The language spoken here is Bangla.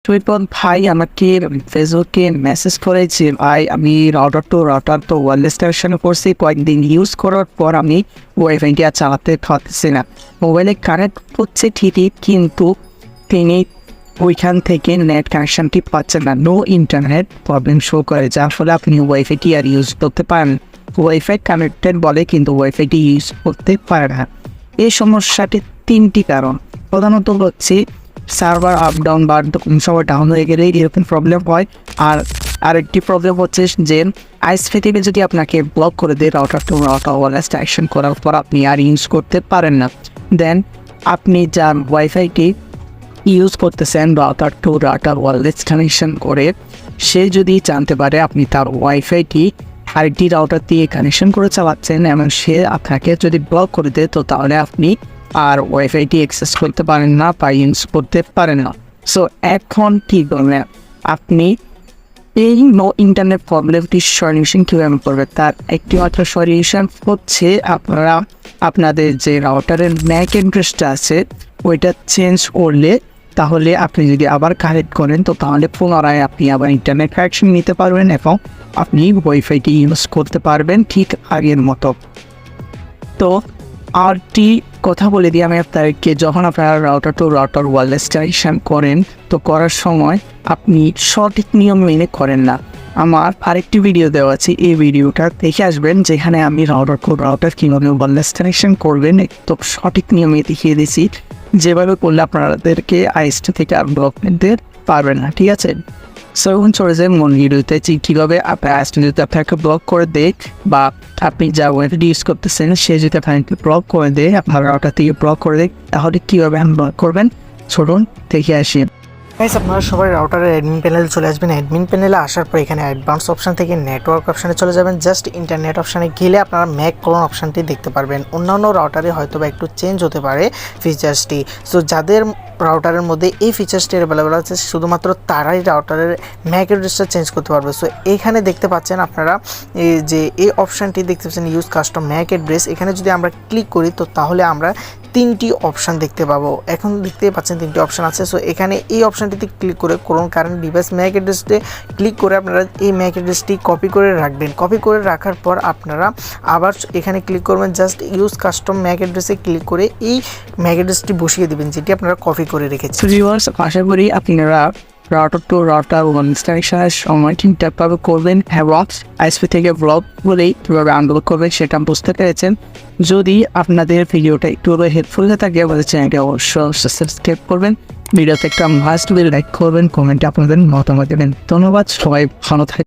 সুইপন ভাই আমাকে ফেসবুকে মেসেজ করেছে, ভাই আমি রাউটার তো ওয়্যারলেস কানেকশন করছি, কয়েকদিন ইউজ করার পর আমি ওয়াইফাইটি আর চালাতে পারতেছি না। মোবাইলে কানেক্ট হচ্ছে ঠিকই, কিন্তু তিনি ওইখান থেকে নেট কানেকশনটি পাচ্ছেন না, নো ইন্টারনেট প্রবলেম শো করে, যার ফলে আপনি ওয়াইফাইটি আর ইউজ করতে পারেন। ওয়াইফাই কানেক্টেড বলে কিন্তু ওয়াইফাইটি ইউজ করতে পারে না। এই সমস্যাটির তিনটি কারণ। প্রধানত হচ্ছে সার্ভার আপ ডাউন বা কোন সময় ডাউন হয়ে গেলে এরকম প্রবলেম হয়। আর আরেকটি প্রবলেম হচ্ছে যে আইএসপি থেকে যদি আপনাকে ব্লক করে দেয় রাউটার ওয়্যারলেস কানেকশন করার পর আপনি আর ইউজ করতে পারেন না, দেন আপনি যার ওয়াইফাইটি ইউজ করতেছেন রাউটার ওয়্যারলেস কানেকশন করে, সে যদি জানতে পারে আপনি তার ওয়াইফাইটি আরেকটি রাউটার দিয়ে কানেকশন করে চালাচ্ছেন এবং সে আপনাকে যদি ব্লক করে দেয়, তো তাহলে আপনি আর ওয়াইফাইটি অ্যাক্সেস করতে পারেন না বা ইউজ করতে পারেন না। সো এখন কী করবেন আপনি? এই নো ইন্টারনেট প্রবলেমটির সলিউশন কীভাবে করবে, তার একটি মাত্র সলিউশন হচ্ছে আপনারা আপনাদের যে রাউটারের ম্যাক অ্যাড্রেসটা আছে ওইটা চেঞ্জ করলে, তাহলে আপনি যদি আবার কানেক্ট করেন তো তাহলে পুনরায় আপনি আবার ইন্টারনেট কানেকশন নিতে পারবেন এবং আপনি ওয়াইফাইটি ইউজ করতে পারবেন ঠিক আগের মতো। তো আরটি কথা বলে দিই আমি আপনাদেরকে, যখন আপনারা রাউটার ওয়্যারলেস কানেকশন করেন তো করার সময় আপনি সঠিক নিয়ম মেনে করেন না। আমার আরেকটি ভিডিও দেওয়া আছে, এই ভিডিওটা দেখে আসবেন, যেখানে আমি রাউটার কীভাবে ওয়্যারলেস কানেকশন করবেন তো সঠিক নিয়মে দেখিয়ে দিয়েছি। যেভাবে করলে আপনাদেরকে আইএসপি থেকে আনব্লক নিতে পারবেন না, ঠিক আছে? সো এখন চলে যায় মন ভিডিওতে, কীভাবে আপনার আইএসপি যদি আপনাকে ব্লক করে দেয় বা আপনি যা ওয়াইফাই ইউজ করতেছেন সে যদি আপনাকে ব্লক করে দেয়, আপনার রাউটার থেকে ব্লক করে দেয়, তাহলে কীভাবে আনব্লক করবেন চলুন দেখে আসি। গাইস, আপনারা সবাই রাউটারের অ্যাডমিন প্যানেলে চলে আসবেন। অ্যাডমিন প্যানেলে আসার পর এখানে অ্যাডভান্স অপশন থেকে নেটওয়ার্ক অপশানে চলে যাবেন। জাস্ট ইন্টারনেট অপশানে গেলে আপনারা ম্যাক ক্লোন অপশানটি দেখতে পারবেন। অন্যান্য রাউটারে হয়তো বা একটু চেঞ্জ হতে পারে ফিচার্সটি। সো যাদের রাউটারের মধ্যে এই ফিচার্সটি অ্যাভেলেবেল আছে শুধুমাত্র তারাই রাউটারের ম্যাক অ্যাড্রেসটা চেঞ্জ করতে পারবে। সো এখানে দেখতে পাচ্ছেন আপনারা এই অপশানটি দেখতে পাচ্ছেন, ইউজ কাস্টম ম্যাক অ্যাড্রেস। এখানে যদি আমরা ক্লিক করি তো তাহলে আমরা তিনটি অপশান দেখতে পাবো। এখন দেখতে পাচ্ছেন তিনটি অপশান আছে। সো এখানে এই অপশানটিতে ক্লিক করে কোন কারেন্ট ডিভাইস ম্যাক অ্যাড্রেসটি ক্লিক করে আপনারা এই ম্যাক অ্যাড্রেসটি কপি করে রাখবেন। কপি করে রাখার পর আপনারা আবার এখানে ক্লিক করবেন, জাস্ট ইউজ কাস্টম ম্যাক অ্যাড্রেসে ক্লিক করে এই ম্যাক অ্যাড্রেসটি বসিয়ে দেবেন যেটি আপনারা কপি করে রেখেছেন। ভিউয়ার্স, আশা করি আপনারা রাউটার ওয়্যারলেস কানেকশনের সময় ঠিকঠাকভাবে করবেন এবং আইএসপি থেকে ব্লক বলেই কীভাবে আনব্লক করবেন সেটা বুঝতে পেরেছেন। যদি আপনাদের ভিডিওটা একটু হেল্পফুল হয়ে থাকে আমাদের চ্যানেলটি অবশ্যই সাবস্ক্রাইব করবেন, ভিডিওতে একটা মাস্ট লাইক করবেন, কমেন্টে আপনাদের মতামত দেবেন। ধন্যবাদ, সবাই ভালো থাকবেন।